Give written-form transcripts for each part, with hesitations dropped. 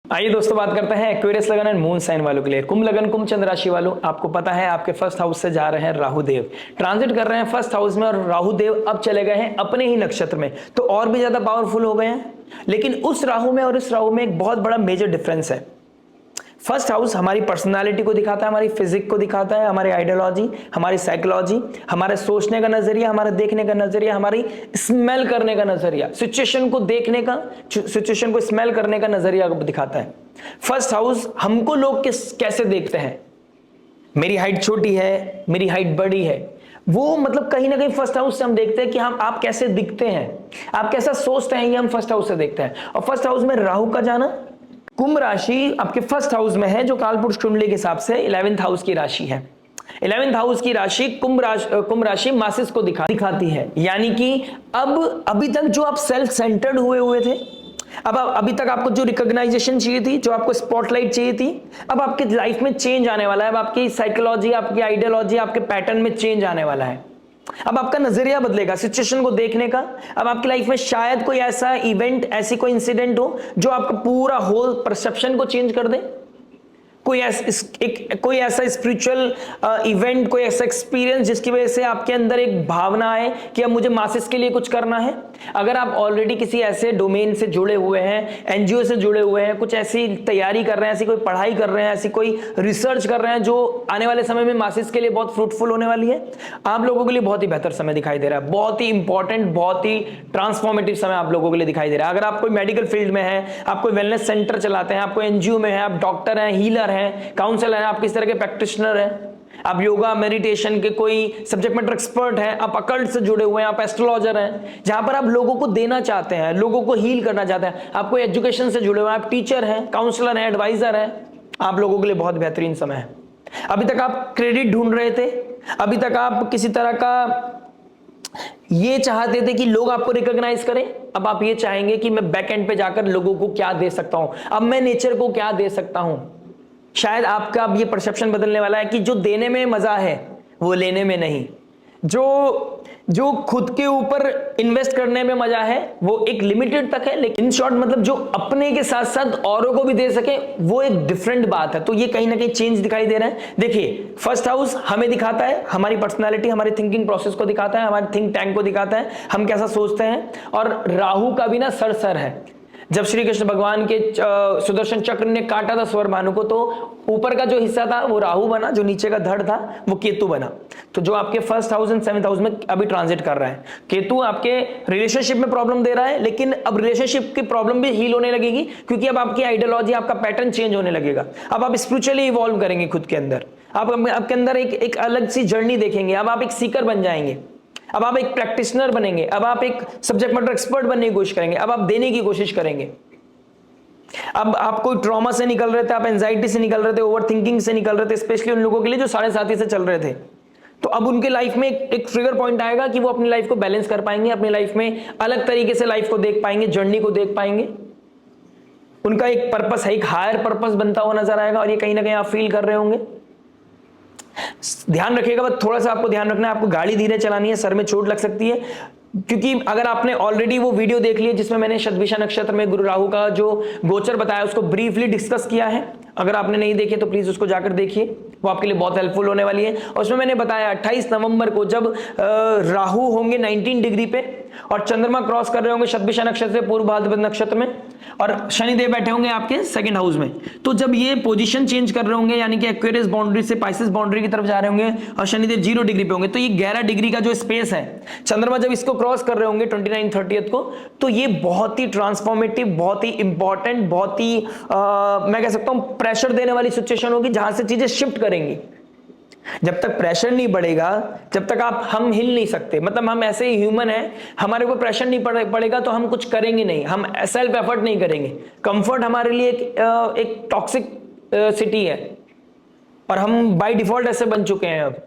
आइए दोस्तों बात करते हैं एक्वेरियस लगन एंड मून साइन वालों के लिए। कुंभ लगन कुंभ चंद्र राशि वालों, आपको पता है आपके फर्स्ट हाउस से जा रहे हैं राहु देव, ट्रांजिट कर रहे हैं फर्स्ट हाउस में और राहु देव अब चले गए हैं अपने ही नक्षत्र में, तो और भी ज्यादा पावरफुल हो गए हैं। लेकिन उस राहु में और इस राहु में एक बहुत बड़ा मेजर डिफरेंस है। फर्स्ट हाउस हमारी पर्सनालिटी को दिखाता है, हमारी फिजिक को दिखाता है, हमारी आइडियोलॉजी, हमारी साइकोलॉजी, हमारे सोचने का नजरिया, हमारे देखने का नजरिया, हमारी स्मेल करने का नजरिया, सिचुएशन को देखने का, सिचुएशन को स्मेल करने का नजरिया दिखाता है। फर्स्ट हाउस हमको लोग कैसे देखते हैं, मेरी हाइट छोटी है, मेरी हाइट बड़ी है, वो मतलब कहीं ना कहीं फर्स्ट हाउस से हम देखते हैं कि हम आप कैसे दिखते हैं, आप कैसा सोचते हैं, ये हम फर्स्ट हाउस से देखते हैं। और फर्स्ट हाउस में राहु का जाना, कुंभ राशि आपके फर्स्ट हाउस में है जो कालपुरुष कुंडली के हिसाब से 11th हाउस की राशि है। 11th हाउस की राशि कुंभ राशि मासिस को दिखाती है, यानी कि अब अभी तक जो आप सेल्फ सेंटर्ड हुए थे, अब अभी तक आपको जो रिकॉग्नाइजेशन चाहिए थी, जो आपको स्पॉटलाइट चाहिए थी, अब आपकी लाइफ में चेंज आने वाला है। अब आपकी साइकोलॉजी, आपकी आइडियोलॉजी, आपके पैटर्न में चेंज आने वाला है। अब आपका नजरिया बदलेगा सिचुएशन को देखने का। अब आपकी लाइफ में शायद कोई ऐसा इवेंट, ऐसी कोई इंसिडेंट हो जो आपका पूरा होल परसेप्शन को चेंज कर दे। कोई ऐसा स्पिरिचुअल इवेंट, कोई ऐसा एक्सपीरियंस जिसकी वजह से आपके अंदर एक भावना आए कि अब मुझे मासिस के लिए कुछ करना है। अगर आप ऑलरेडी किसी ऐसे डोमेन से जुड़े हुए हैं, एनजीओ से जुड़े हुए हैं, कुछ ऐसी तैयारी कर रहे हैं, ऐसी कोई पढ़ाई कर रहे हैं, ऐसी कोई रिसर्च कर रहे हैं जो आने वाले समय में मासिस के लिए बहुत फ्रूटफुल होने वाली है, आप लोगों के लिए बहुत ही बेहतर समय दिखाई दे रहा है। बहुत ही इंपॉर्टेंट, बहुत ही ट्रांसफॉर्मेटिव समय आप लोगों के लिए दिखाई दे रहा है। अगर आप कोई मेडिकल फील्ड में है, आप कोई वेलनेस सेंटर चलाते हैं, आप कोई एनजीओ में है, आप डॉक्टर हैं, हीलर हैं, काउंसलर हैं, आप किस तरह के प्रैक्टिशनर हैं, आप योगा मेडिटेशन के कोई सब्जेक्ट मैटर एक्सपर्ट हैं, आप अकल्ट से जुड़े हुए हैं, आप एस्ट्रोलॉजर हैं, जहां पर आप लोगों को देना चाहते हैं, लोगों को हील करना चाहते हैं, आप कोई एजुकेशन से जुड़े हुए हैं, आप टीचर हैं, काउंसलर हैं, एडवाइजर हैं, आप लोगों के लिए बहुत बेहतरीन समय है। अभी तक आप क्रेडिट ढूंढ रहे थे, अभी तक आप किसी तरह का ये चाहते थे कि लोग आपको रिकॉग्नाइज करें, अब आप ये चाहेंगे कि मैं बैक एंड पे जाकर लोगों को क्या दे सकता हूं, अब मैं नेचर को क्या दे सकता हूं। शायद आपका अब ये परसेप्शन बदलने वाला है कि जो देने में मजा है वो लेने में नहीं, जो खुद के ऊपर इन्वेस्ट करने में मजा है वो एक लिमिटेड तक है, लेकिन इन शॉर्ट मतलब जो अपने के साथ साथ औरों को भी दे सके वो एक डिफरेंट बात है। तो ये कहीं ना कहीं चेंज दिखाई दे रहा है। देखिए, फर्स्ट हाउस हमें दिखाता है हमारी पर्सनालिटी, हमारी थिंकिंग प्रोसेस को दिखाता है, हमारे थिंक टैंक को दिखाता है, हम कैसा सोचते हैं। और राहु का भी ना सर है। जब श्री कृष्ण भगवान के सुदर्शन चक्र ने काटा था स्वर भानु को, तो ऊपर का जो हिस्सा था वो राहु बना, जो नीचे का धड़ था वो केतु बना। तो जो आपके first house and 7th house में अभी ट्रांजिट कर रहा है, केतु आपके रिलेशनशिप में प्रॉब्लम दे रहा है, लेकिन अब रिलेशनशिप की प्रॉब्लम भी हील होने लगेगी, क्योंकि अब आपकी आइडियोलॉजी, आपका पैटर्न चेंज होने लगेगा। अब आप स्पिरिचुअली इवॉल्व करेंगे खुद के अंदर, आपके अंदर एक अलग सी जर्नी देखेंगे। अब आप एक सीकर बन जाएंगे, अब आप एक प्रैक्टिशनर बनेंगे, अब आप एक सब्जेक्ट मैटर एक्सपर्ट बनने की कोशिश करेंगे, अब आप देने की कोशिश करेंगे। अब आप कोई ट्रॉमा से निकल रहे थे, आप एंजाइटी से निकल रहे थे, ओवर थिंकिंग से निकल रहे थे, स्पेशली उन लोगों के लिए जो 7.5 से चल रहे थे, तो अब उनके लाइफ में एक ट्रिगर पॉइंट आएगा कि वो अपनी लाइफ को बैलेंस कर पाएंगे, अपनी लाइफ में अलग तरीके से लाइफ को देख पाएंगे, जर्नी को देख पाएंगे। उनका एक पर्पस है, एक हायर पर्पस बनता हुआ नजर आएगा, और ये कहीं ना कहीं आप फील कर रहे होंगे। ध्यान रखिएगा, बस थोड़ा सा आपको ध्यान रखना है, आपको गाड़ी धीरे चलानी है, सर में चोट लग सकती है। क्योंकि अगर आपने ऑलरेडी वो वीडियो देख ली है जिसमें मैंने शतभिषा नक्षत्र में गुरु राहु का जो गोचर बताया उसको ब्रीफली डिस्कस किया है, अगर आपने नहीं देखी तो प्लीज उसको जाकर देखिए, वो आपके लिए बहुत हेल्पफुल होने वाली है। और उसमें मैंने बताया 28 नवंबर को जब राहु होंगे 19 डिग्री पे और चंद्रमा क्रॉस कर रहे होंगे शतभिषा नक्षत्र से पूर्व भाद्रपद नक्षत्र में, और शनिदेव बैठे होंगे आपके 2nd हाउस में, तो जब ये पोजीशन चेंज कर रहे होंगे, यानी कि एक्वेरियस बाउंड्री से पाइसेस बाउंड्री की तरफ जा रहे होंगे, और शनिदेव 0 डिग्री पे होंगे, तो ये 11 डिग्री का जो स्पेस है, चंद्रमा जब इसको क्रॉस कर रहे होंगे 29-30 को, तो ये बहुत ही ट्रांसफॉर्मेटिव, बहुत ही इंपॉर्टेंट, बहुत ही मैं कह सकता हूं प्रेशर देने वाली सिचुएशन होगी, जहां से चीजें शिफ्ट करेंगी। जब तक प्रेशर नहीं बढ़ेगा, जब तक हम हिल नहीं सकते, मतलब हम ऐसे ही ह्यूमन हैं, हमारे को प्रेशर नहीं पड़ेगा तो हम कुछ करेंगे नहीं, हम सेल्फ एफर्ट नहीं करेंगे। कंफर्ट हमारे लिए एक टॉक्सिक सिटी है, और हम बाय डिफॉल्ट ऐसे बन चुके हैं अब।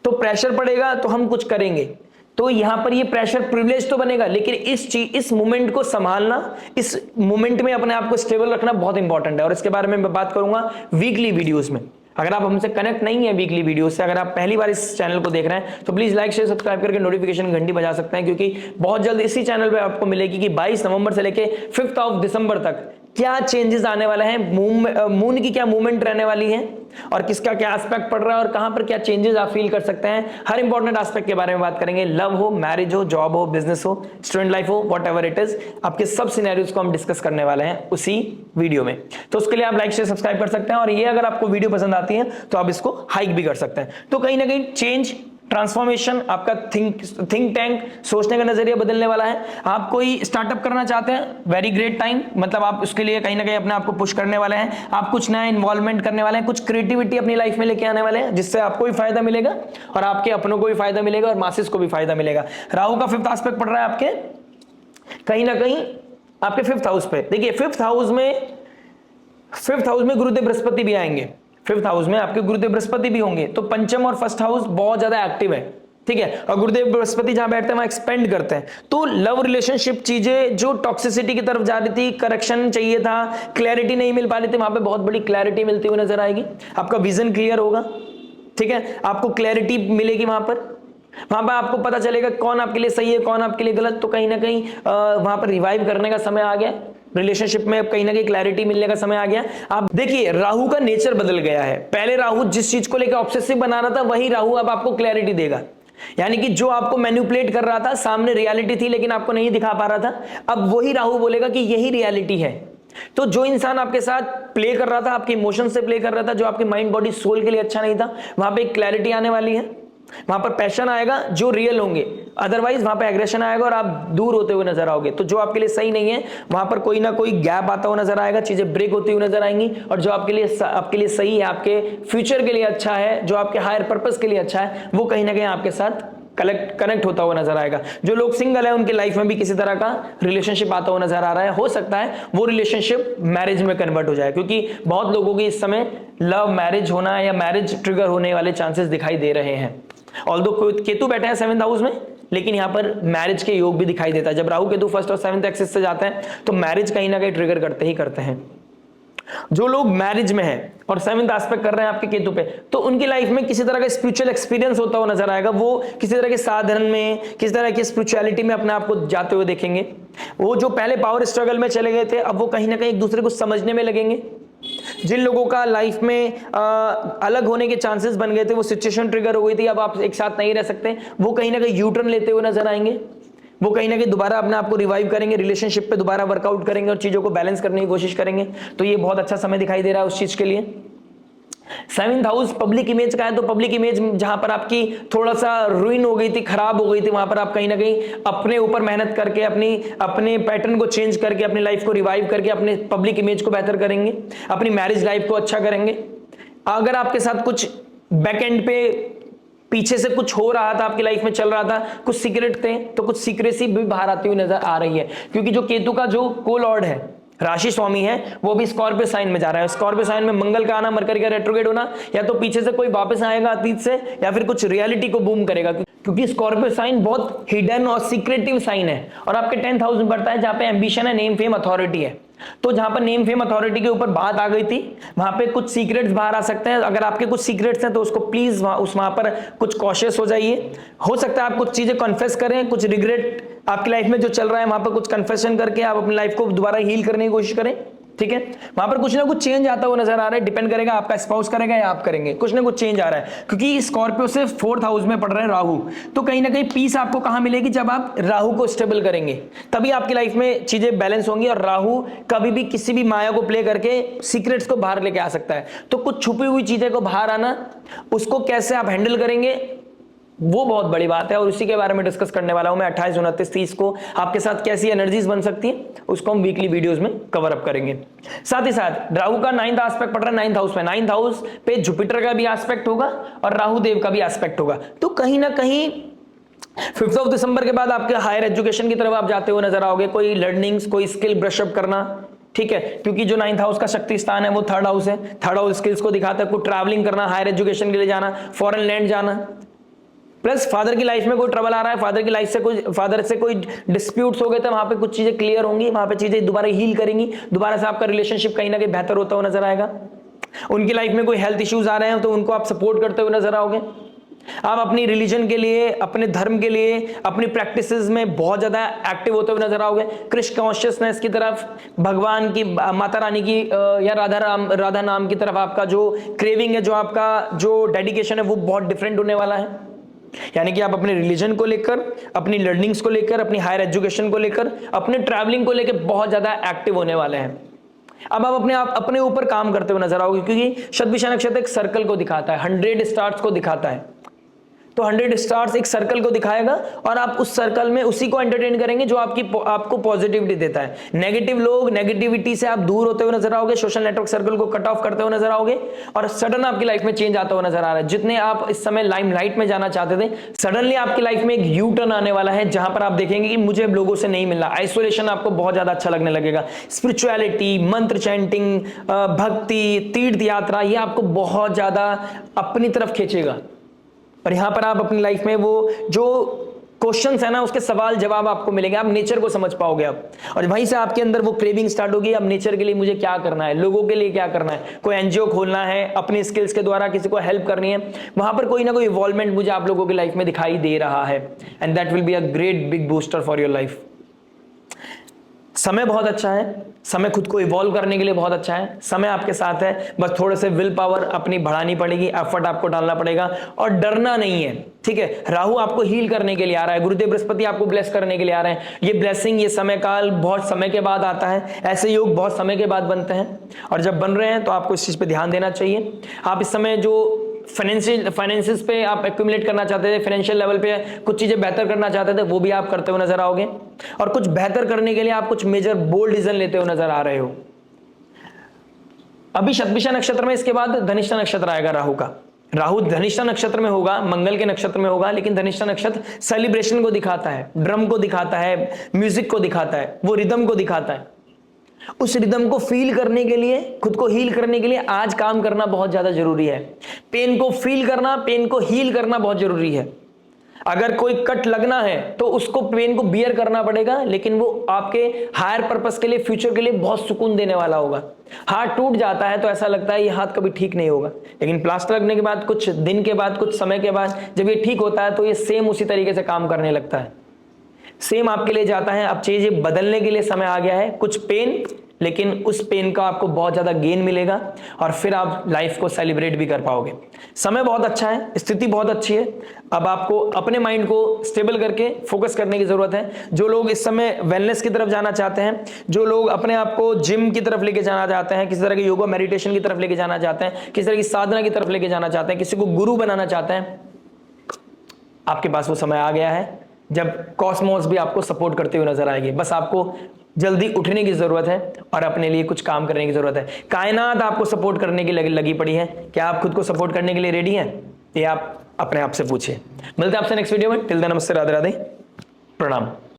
तो प्रेशर पड़ेगा तो हम कुछ करेंगे, तो यहां पर ये प्रेशर प्रिविलेज तो बनेगा, लेकिन इस मोमेंट को संभालना, इस मोमेंट में अपने आप को स्टेबल रखना बहुत इंपॉर्टेंट है, और इसके बारे में मैं बात करूंगा वीकली वीडियोस में। अगर आप हमसे कनेक्ट नहीं है वीकली वीडियो से, अगर आप पहली बार इस चैनल को देख रहे हैं तो प्लीज लाइक शेयर सब्सक्राइब करके नोटिफिकेशन घंटी बजा सकते हैं, क्योंकि बहुत जल्द इसी चैनल पे आपको मिलेगी कि 22 नवंबर से लेके 5 ऑफ दिसंबर तक क्या चेंजेस आने वाले हैं, मून की क्या मूवमेंट रहने वाली है और किसका क्या एस्पेक्ट पड़ रहा है और कहां पर क्या चेंजेस आप फील कर सकते हैं। हर इंपॉर्टेंट एस्पेक्ट के बारे में बात करेंगे। लव हो, मैरिज हो, जॉब हो, बिजनेस हो, स्टूडेंट लाइफ हो, व्हाटएवर इट इज, आपके सब सिनेरियोज को हम डिस्कस करने वाले हैं उसी वीडियो में। तो उसके लिए आप लाइक शेयर सब्सक्राइब कर सकते हैं और ये अगर आपको वीडियो पसंद आती है तो आप इसको हाइक भी कर सकते हैं। तो कहीं ना कहीं चेंज, ट्रांसफॉर्मेशन, आपका थिंक टैंक, सोचने का नजरिया बदलने वाला है। आप कोई स्टार्टअप करना चाहते हैं, वेरी ग्रेट टाइम, मतलब आप उसके लिए कहीं ना कहीं अपने आप को पुश करने वाले हैं। आप कुछ नया इन्वॉल्वमेंट करने वाले हैं, कुछ क्रिएटिविटी अपनी लाइफ में लेके आने वाले हैं, जिससे आपको भी फायदा मिलेगा और आपके अपनों को भी फायदा मिलेगा और मासेस को भी फायदा मिलेगा। राहु का 5th एस्पेक्ट पड़ रहा है आपके कहीं ना कहीं आपके 5th हाउस पे। देखिए 5th हाउस में गुरुदेव बृहस्पति भी आएंगे। 5th हाउस में आपके गुरुदेव बृहस्पति भी होंगे, तो पंचम और 1st हाउस बहुत ज्यादा एक्टिव है, ठीक है। और गुरुदेव बृहस्पति जहां बैठते हैं वहां एक्सपेंड करते हैं। तो लव रिलेशनशिप चीजें जो टॉक्सिसिटी की तरफ जा रही थी, करेक्शन चाहिए था, क्लैरिटी नहीं मिल पा रही थी, वहां पे बहुत बड़ी क्लैरिटी मिलती हुई नजर आएगी। आपका विजन क्लियर होगा, ठीक है, आपको क्लैरिटी मिलेगी वहां पर आपको पता चलेगा कौन आपके लिए सही है, कौन आपके लिए गलत। तो कहीं ना कहीं वहां पर रिवाइव करने का समय आ गया, रिलेशनशिप में कहीं ना कहीं क्लैरिटी मिलने का समय आ गया। आप देखिए राहु का नेचर बदल गया है। पहले राहु जिस चीज को लेकर ऑब्सेसिव बना रहा था, वही राहु अब आपको क्लैरिटी देगा। यानी कि जो आपको मैनिपुलेट कर रहा था, सामने रियलिटी थी लेकिन आपको नहीं दिखा पा रहा था, अब वही राहु बोलेगा कि यही रियलिटी है। तो जो इंसान आपके साथ प्ले कर रहा था, आपके इमोशन से प्ले कर रहा था, जो आपके माइंड बॉडी सोल के लिए अच्छा नहीं था, वहां पे एक क्लैरिटी आने वाली है। वहां पर पैशन आएगा जो रियल होंगे, अदरवाइज वहां पर एग्रेशन आएगा और आप दूर होते हुए नजर आओगे। तो जो आपके लिए सही नहीं है वहां पर कोई ना कोई गैप आता हुआ नजर आएगा, चीजें ब्रेक होती हुई नजर आएंगी। और जो आपके लिए सही है, आपके फ्यूचर के लिए अच्छा है, जो आपके हायर पर्पस के लिए अच्छा है, वो कहीं ना कहीं आपके साथ कनेक्ट होता हुआ नजर आएगा। जो लोग सिंगल है उनकी लाइफ में भी किसी तरह का रिलेशनशिप आता हुआ नजर आ रहा है। हो सकता है वो रिलेशनशिप मैरिज में कन्वर्ट हो जाए, क्योंकि बहुत लोगों की इस समय लव मैरिज होना या मैरिज ट्रिगर होने वाले चांसेस दिखाई दे रहे हैं। ऑल्दो केतु बैठे हैं 7th हाउस में, लेकिन यहां पर मैरिज के योग भी दिखाई देता है। जब राहु केतु 1st और 7th एक्सिस से जाते हैं तो मैरिज कहीं ना कहीं ट्रिगर करते ही करते हैं। जो लोग मैरिज में हैं और 7th एस्पेक्ट कर रहे हैं आपके केतु पे, तो उनकी लाइफ में किसी तरह का स्पिरिचुअल एक्सपीरियंस होता हुआ नजर आएगा। वो किसी तरह के साधन में, किसी तरह की स्पिरिचुअलिटी में अपने आप को जाते हुए देखेंगे। वो जो पहले पावर स्ट्रगल में चले गए थे, अब वो कहीं ना कहीं एक दूसरे को समझने में लगेंगे। जिन लोगों का लाइफ में अलग होने के चांसेस बन गए थे, वो सिचुएशन ट्रिगर हो गई थी, अब आप एक साथ नहीं रह सकते, वो कहीं ना कहीं यू टर्न लेते हुए नजर आएंगे। वो कहीं ना कहीं दोबारा अपने आप को रिवाइव करेंगे, रिलेशनशिप पे दोबारा वर्कआउट करेंगे और चीजों को बैलेंस करने की कोशिश करेंगे। तो ये बहुत अच्छा समय दिखाई दे रहा है उस चीज के लिए। 7th हाउस पब्लिक इमेज का है, तो पब्लिक इमेज जहां पर आपकी थोड़ा सा रुइन हो गई थी, खराब हो गई थी, वहां पर आप कहीं ना कहीं अपने ऊपर मेहनत करके, अपने पैटर्न को चेंज करके, अपनी लाइफ को रिवाइव करके अपने पब्लिक इमेज को बेहतर करेंगे, अपनी मैरिज लाइफ को अच्छा करेंगे। अगर आपके साथ कुछ बैक एंड पे पीछे से कुछ हो रहा था, आपकी लाइफ में चल रहा था, कुछ सीक्रेट थे, तो कुछ सीक्रेसी भी बाहर आती हुई नजर आ रही है। क्योंकि जो केतु का जो को-लॉर्ड है, राशि स्वामी है, वो भी स्कॉर्पियो साइन में जा रहा है। स्कॉर्पियो साइन में मंगल का आना, मरकरी का रेट्रोग्रेड होना, या तो पीछे से कोई वापस आएगा अतीत से, या फिर कुछ रियलिटी को बूम करेगा। क्योंकि स्कॉर्पियो साइन बहुत हिडन और सीक्रेटिव साइन है और आपके 10th हाउस में पड़ता है, जहां पे एम्बिशन है, नेम फेम अथॉरिटी है। तो जहां पर नेम फेम अथॉरिटी के ऊपर बात आ गई थी, वहां पे कुछ सीक्रेट्स बाहर आ सकते हैं। अगर आपके कुछ सीक्रेट्स हैं तो उसको प्लीज वहां पर कुछ कॉशियस हो जाइए। हो सकता है आप कुछ चीजें कन्फेस करें, कुछ रिग्रेट आपकी लाइफ में जो चल रहा है वहां पर कुछ कन्फेशन करके आप अपनी लाइफ को दोबारा हील करने की कोशिश करें, ठीक है। वहां पर कुछ ना कुछ चेंज आता हुआ नजर आ रहा है। डिपेंड करेगा आपका स्पाउस करेगा या आप करेंगे, कुछ ना कुछ चेंज आ रहा है। क्योंकि स्कॉर्पियो से 4th हाउस में पड़ रहे हैं राहु, तो कहीं ना कहीं पीस आपको कहां मिलेगी, जब आप राहु को स्टेबल करेंगे तभी आपकी लाइफ में चीजें बैलेंस होंगी। और राहु कभी भी किसी भी माया को प्ले करके सीक्रेट्स को बाहर लेके आ सकता है। तो कुछ छुपी हुई चीजें को बाहर आना, उसको कैसे आप हैंडल करेंगे, वो बहुत बड़ी बात है और उसी के बारे में डिस्कस करने वाला हूं मैं। 28, 29, 30 को आपके साथ कैसी एनर्जीज बन सकती हैं, उसको हम वीकली वीडियोस में कवर अप करेंगे। साथ ही साथ राहु का 9th एस्पेक्ट पड़ रहा है 9th हाउस में। 9th हाउस पे जुपिटर का भी एस्पेक्ट होगा और राहु देव का भी एस्पेक्ट होगा। तो कहीं ना कहीं 5 ऑफ दिसंबर के बाद आपके हायर एजुकेशन की तरफ आप जाते हुए नजर आओगे। कोई लर्निंग्स, कोई स्किल ब्रशअप करना, ठीक है। क्योंकि जो 9th हाउस का शक्ति स्थान है वो 3rd हाउस है। 3rd हाउस स्किल्स को दिखाता है। कोई ट्रैवलिंग करना, हायर एजुकेशन के लिए जाना, फॉरेन लैंड जाना, प्लस फादर की लाइफ में कोई ट्रबल आ रहा है, फादर से कोई डिस्प्यूट्स हो गए थे, वहां पे कुछ चीजें क्लियर होंगी, वहां पे चीजें दोबारा हील करेंगी, दोबारा से आपका रिलेशनशिप कहीं ना कहीं बेहतर होता हुआ नजर आएगा। उनकी लाइफ में कोई हेल्थ इश्यूज आ रहे हैं तो उनको आप सपोर्ट करते हुए नजर आओगे। आप अपनी रिलीजन के लिए, अपने धर्म के लिए, अपनी प्रैक्टिसेस में बहुत ज्यादा एक्टिव होते हुए नजर आओगे। कृष्ण कॉन्शियसनेस की तरफ, भगवान की, माता रानी की या राधा नाम की तरफ आपका जो क्रेविंग है, जो आपका जो डेडिकेशन है, वो बहुत डिफरेंट होने वाला है। यानी कि आप अपने रिलीजन को लेकर, अपनी लर्निंग्स को लेकर, अपनी हायर एजुकेशन को लेकर, अपने ट्रैवलिंग को लेकर बहुत ज्यादा एक्टिव होने वाले हैं। अब आप अपने ऊपर काम करते हुए नजर आओगे, क्योंकि शतभिषा नक्षत्र एक सर्कल को दिखाता है, 100 स्टार्स को दिखाता है। तो 100 स्टार्स एक सर्कल को दिखाएगा और आप उस सर्कल में उसी को एंटरटेन करेंगे जो आपको पॉजिटिविटी देता है। नेगेटिव लोग, नेगेटिविटी से आप दूर होते हुए नजर आओगे, सोशल नेटवर्क सर्कल को कट ऑफ करते हुए नजर आओगे और सडन आपकी लाइफ में चेंज आता हुआ नजर आ रहा है। जितने आप इस समय लाइमलाइट में जाना चाहते थे, सडनली आपकी लाइफ में एक यू टर्न आने वाला है, जहां पर आप देखेंगे कि मुझे अब लोगों से नहीं मिलना। आइसोलेशन आपको बहुत ज्यादा अच्छा लगने लगेगा। स्पिरिचुअलिटी, मंत्र चैंटिंग, भक्ति, तीर्थ यात्रा, ये आपको बहुत ज्यादा अपनी तरफ खींचेगा। और यहां पर आप अपनी लाइफ में वो जो क्वेश्चंस है ना, उसके सवाल जवाब आपको मिलेंगे। आप नेचर को समझ पाओगे अब, और वहीं से आपके अंदर वो क्रेविंग स्टार्ट होगी। अब नेचर के लिए मुझे क्या करना है, लोगों के लिए क्या करना है, कोई एनजीओ खोलना है, अपनी स्किल्स के द्वारा किसी को हेल्प करनी है, वहां पर कोई ना कोई इन्वॉल्वमेंट मुझे आप लोगों की लाइफ में दिखाई दे रहा है। And that will be a great big booster for your life. समय बहुत अच्छा है, समय खुद को इवॉल्व करने के लिए बहुत अच्छा है। समय आपके साथ है, बस थोड़े से विल पावर अपनी बढ़ानी पड़ेगी, एफर्ट आपको डालना पड़ेगा और डरना नहीं है। ठीक है, राहु आपको हील करने के लिए आ रहा है, गुरुदेव बृहस्पति आपको ब्लेस करने के लिए आ रहे हैं। ये ब्लेसिंग, ये समय काल बहुत समय के बाद आता है। ऐसे योग बहुत समय के बाद बनते हैं और जब बन रहे हैं तो आपको इस चीज पे ध्यान देना चाहिए। आप इस समय जो फाइनेंसिस पे आप एक्यूमुलेट करना चाहते थे, फाइनेंशियल लेवल पे कुछ चीजें बेहतर करना चाहते थे, वो भी आप करते हुए नजर आओगे। और कुछ बेहतर करने के लिए आप कुछ मेजर बोल्ड डिसीजन लेते हुए नजर आ रहे हो। अभी शतभिषा नक्षत्र में, इसके बाद धनिष्ठा नक्षत्र आएगा राहु का। राहु धनिष्ठा नक्षत्र में होगा, मंगल के नक्षत्र में होगा, लेकिन धनिष्ठा नक्षत्र सेलिब्रेशन को दिखाता है, ड्रम को दिखाता है, म्यूजिक को दिखाता है, वो रिदम को दिखाता है। उस रिदम को फील करने के लिए, खुद को हील करने के लिए आज काम करना बहुत ज्यादा जरूरी है। पेन को फील करना, पेन को हील करना बहुत जरूरी है। अगर कोई कट लगना है तो उसको, पेन को बियर करना पड़ेगा, लेकिन वो आपके हायर पर्पस के लिए, फ्यूचर के लिए बहुत सुकून देने वाला होगा। हाथ टूट जाता है तो ऐसा लगता है ये हाथ कभी ठीक नहीं होगा, लेकिन प्लास्टर लगने के बाद, कुछ दिन के बाद, कुछ समय के बाद जब ये ठीक होता है तो ये सेम उसी तरीके से काम करने लगता है। सेम आपके लिए जाता है। अब चीजें बदलने के लिए समय आ गया है, कुछ पेन, लेकिन उस पेन का आपको बहुत ज्यादा गेन मिलेगा और फिर आप लाइफ को सेलिब्रेट भी कर पाओगे। समय बहुत अच्छा है, स्थिति बहुत अच्छी है। अब आपको अपने माइंड को स्टेबल करके फोकस करने की जरूरत है। जो लोग इस समय वेलनेस की तरफ जाना चाहते हैं, जो लोग अपने आप को जिम की तरफ लेके जाना चाहते हैं, किसी तरह के योगा मेडिटेशन की तरफ लेके जाना चाहते हैं, किसी तरह की साधना की तरफ लेके जाना चाहते हैं, किसी को गुरु बनाना चाहते हैं, आपके पास वो समय आ गया है जब कॉस्मोस भी आपको सपोर्ट करते हुए नजर आएगी। बस आपको जल्दी उठने की जरूरत है और अपने लिए कुछ काम करने की जरूरत है। कायनात आपको सपोर्ट करने की लगी पड़ी है। क्या आप खुद को सपोर्ट करने के लिए रेडी हैं? ये आप अपने आप से पूछिए। मिलते हैं आपसे नेक्स्ट वीडियो में। टिल देन नमस्ते, राधे राधे, प्रणाम।